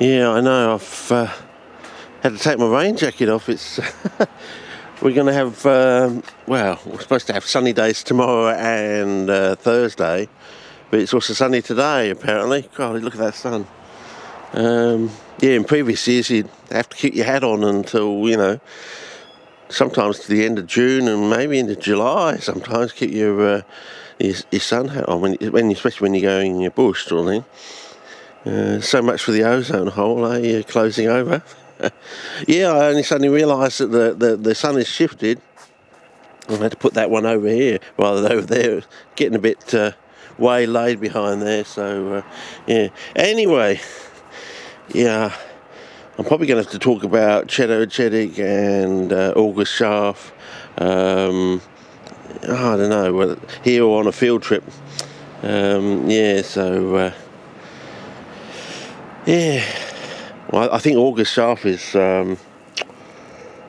Yeah, I know. I've had to take my rain jacket off. It's we're going to have, we're supposed to have sunny days tomorrow and Thursday, but it's also sunny today, apparently. God, look at that sun. Yeah, in previous years, you'd have to keep your hat on until, sometimes to the end of June and maybe into July. Sometimes keep your sun hat on, especially when you're going in your bush sort of thing. So much for the ozone hole, closing over. Yeah, I only suddenly realised that the sun has shifted. I had to put that one over here rather than over there. Getting a bit waylaid behind there, so yeah. Anyway, yeah, I'm probably going to have to talk about Cheddar Cheddick and August Scharf. I don't know, whether here or on a field trip. Yeah, so... yeah, well, I think August Scharf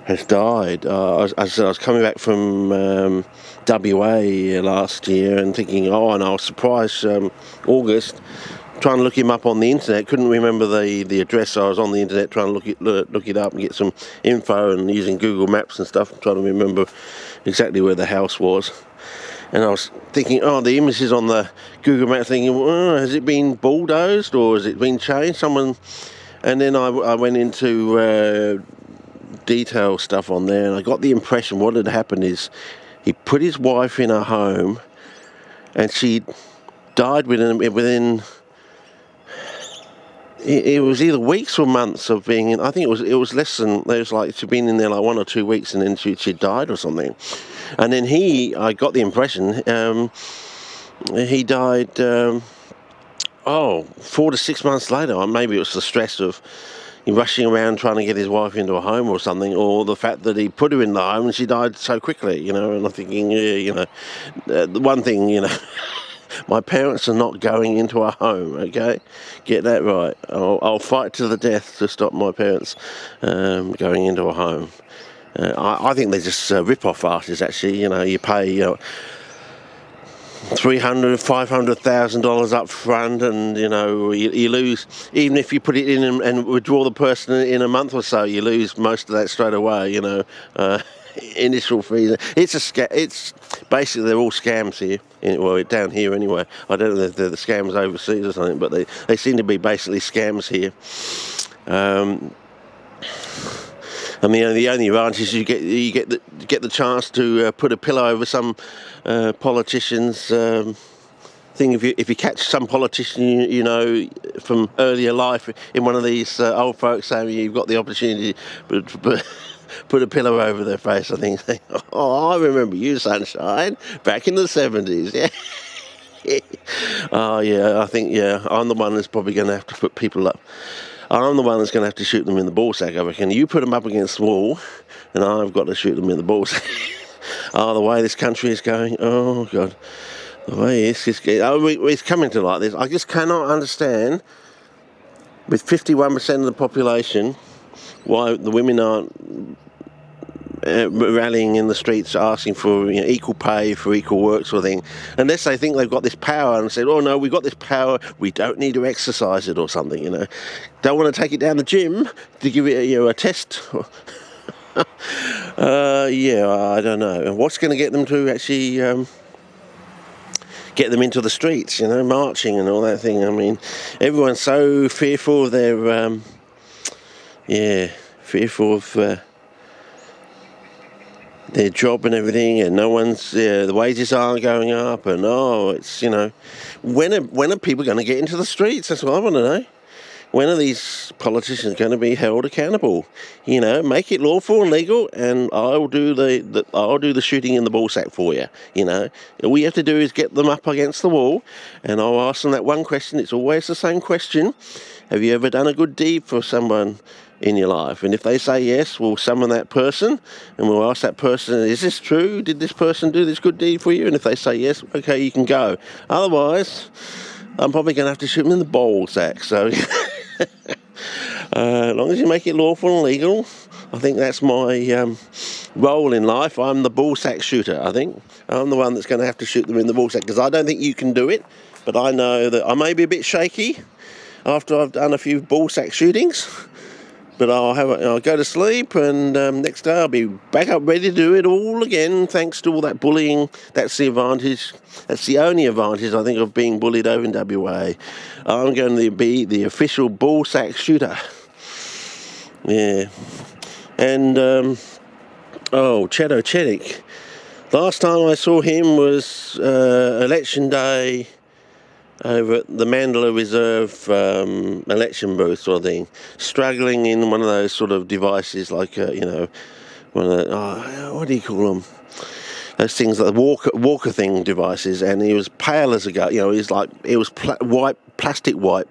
has died. I was coming back from WA last year and thinking, and I was surprised, August, trying to look him up on the internet, couldn't remember the address, so I was on the internet trying to look it up and get some info and using Google Maps and stuff, trying to remember exactly where the house was. And I was thinking, the images on the Google Map, thinking, has it been bulldozed or has it been changed? And then I went into detail stuff on there, and I got the impression what had happened is he put his wife in a home, and she died within. It was either weeks or months of being in. I think it was less than. There was like she'd been in there like 1 or 2 weeks, and then she died or something. And then I got the impression he died 4 to 6 months later. Or maybe it was the stress of rushing around trying to get his wife into a home or something, or the fact that he put her in the home and she died so quickly, And I'm thinking, the one thing, my parents are not going into a home, okay? Get that right. I'll fight to the death to stop my parents going into a home. I think they're just rip-off artists, actually. You pay $300,000-$500,000 up front, and you lose, even if you put it in and withdraw the person in a month or so, you lose most of that straight away. Initial fees. It's basically they're all scams here. Down here anyway. I don't know if they're the scams overseas or something, but they seem to be basically scams here. I mean, the only advantage is you get the chance to put a pillow over some politician's thing. If you catch some politician from earlier life in one of these old folks' home, you've got the opportunity to put a pillow over their face. I think. I remember you, sunshine, back in the 70s. Yeah. Oh yeah, I think I'm the one that's probably going to have to put people up. I'm the one that's going to have to shoot them in the ballsack, I reckon. You put them up against the wall, and I've got to shoot them in the ballsack. The way this country is going, oh, God. The way it's coming to like this. I just cannot understand, with 51% of the population, why the women aren't rallying in the streets asking for equal pay for equal work sort of thing, unless they think they've got this power and said, no, we've got this power, we don't need to exercise it or something, don't want to take it down the gym to give it a test. I don't know. And what's going to get them to actually get them into the streets, marching and all that thing? I mean, everyone's so fearful of their fearful of their job and everything, and no one's the wages aren't going up, and it's when are people going to get into the streets? That's what I want to know. When are these politicians going to be held accountable? Make it lawful and legal, and I'll do the shooting in the ballsack for you. All you have to do is get them up against the wall, and I'll ask them that one question. It's always the same question: have you ever done a good deed for someone in your life? And if they say yes, we'll summon that person and we'll ask that person, is this true? Did this person do this good deed for you? And if they say yes, okay, you can go. Otherwise, I'm probably going to have to shoot them in the ball sack. So as long as you make it lawful and legal, I think that's my role in life. I'm the ball sack shooter, I think. I'm the one that's going to have to shoot them in the ball sack, because I don't think you can do it, but I know that I may be a bit shaky. after I've done a few ball sack shootings. But I'll go to sleep, and next day I'll be back up ready to do it all again, thanks to all that bullying. That's the advantage. That's the only advantage, I think, of being bullied over in WA. I'm going to be the official ball sack shooter. Yeah. And, Chedo Chedick. Last time I saw him was election day over at the Mandalay Reserve election booth sort of thing, struggling in one of those sort of devices like, one of the, what do you call them? Those things like the walker thing devices, and he was pale as a goat. Plastic white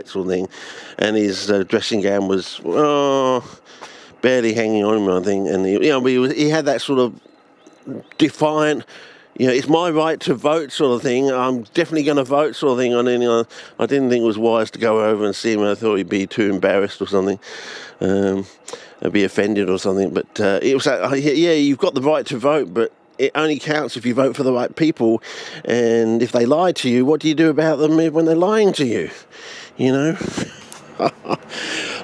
sort of thing, and his dressing gown was barely hanging on him, I think. And he had that sort of defiant, it's my right to vote sort of thing. I'm definitely going to vote sort of thing. And then I didn't think it was wise to go over and see him. I thought he'd be too embarrassed or something, be offended or something. But it was like, you've got the right to vote, but it only counts if you vote for the right people. And if they lie to you, what do you do about them when they're lying to you?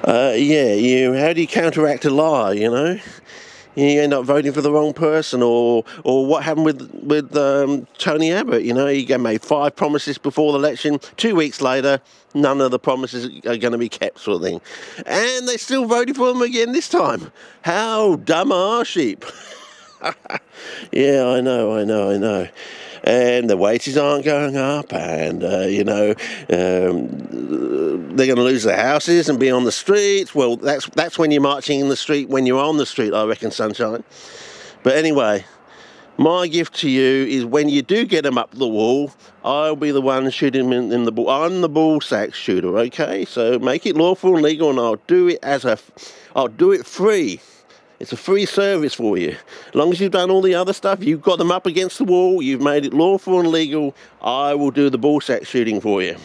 How do you counteract a lie? You end up voting for the wrong person, or what happened with Tony Abbott. He made 5 promises before the election. 2 weeks later, none of the promises are going to be kept, sort of thing, and they still voted for them again this time. How dumb are sheep? Yeah, I know. And the wages aren't going up, and they're going to lose their houses and be on the streets. Well, that's when you're marching in the street, when you're on the street, I reckon, sunshine. But anyway, my gift to you is when you do get them up the wall, I'll be the one shooting them in the ball. I'm the ball sack shooter, okay? So make it lawful and legal, and I'll do it free. It's a free service for you. As long as you've done all the other stuff, you've got them up against the wall, you've made it lawful and legal, I will do the ball sack shooting for you.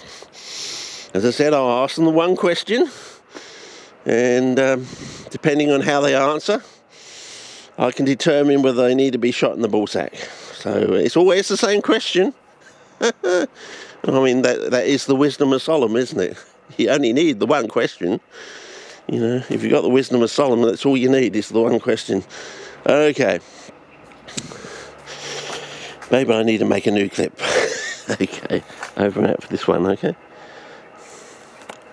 As I said, I'll ask them the one question, and depending on how they answer, I can determine whether they need to be shot in the ball sack. So it's always the same question. I mean, that is the wisdom of Solomon, isn't it? You only need the one question. If you've got the wisdom of Solomon, that's all you need, is the one question. Okay. Maybe I need to make a new clip. Okay, over and out for this one, okay?